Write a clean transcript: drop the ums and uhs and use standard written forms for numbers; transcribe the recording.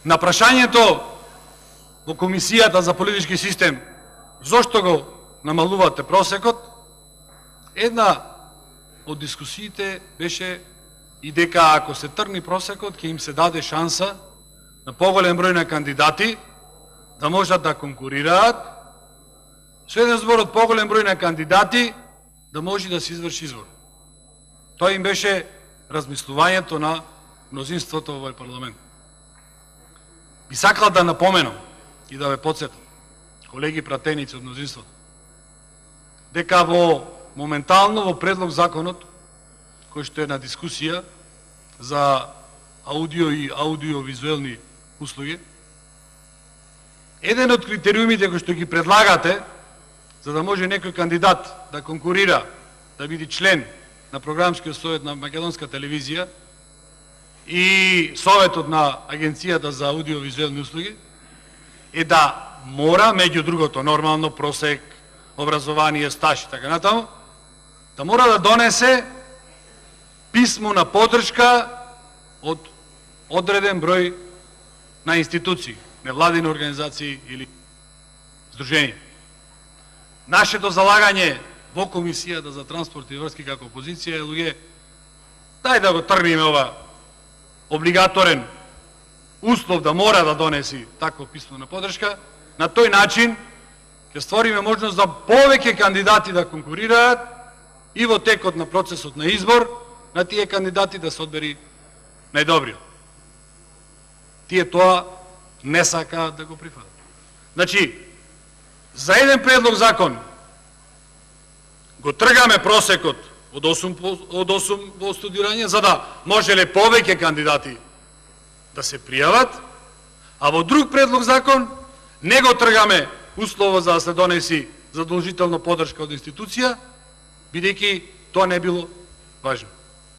На прашањето во Комисијата за политички систем зошто го намалувате просекот, една од дискусиите беше и дека ако се тргни просекот, ќе им се даде шанса на поголем број на кандидати да можат да конкурираат, со еден збор од поголем број на кандидати да може да се изврши избор. Тоа им беше размислувањето на мнозинството во овој парламент. Би сакал да напоменам и да ве подсетам, колеги пратеници од мнозинството, дека моментално во предлог законот, кој што е на дискусија за аудио и аудиовизуелни услуги, еден од критериумите кои што ги предлагате, за да може некој кандидат да конкурира, да биде член на програмскиот совет на Македонска телевизија и советот на Агенцијата за аудиовизуелни услуги, е да мора, меѓу другото, нормално, просек, образование, стаж и така натаму, да мора да донесе писмо на поддршка од одреден број на институции, невладини организации или здруженија. Нашето залагање во Комисијата за транспорт и врски како опозиција е, луѓе, дај да го тргнеме ова облигаторен услов да мора да донеси такво писмо на поддршка. На тој начин ќе створиме можност за повеќе кандидати да конкурираат и во текот на процесот на избор на тие кандидати да се одбери најдобриот. Тие тоа не сакаат да го прифатат. Значи, за еден предлог закон го тргаме просекот од 8 во студирање, за да можеле повеќе кандидати да се пријават, а во друг предлог закон не го тргаме услово за да се донеси задолжително поддршка од институција, бидејќи тоа не било важно.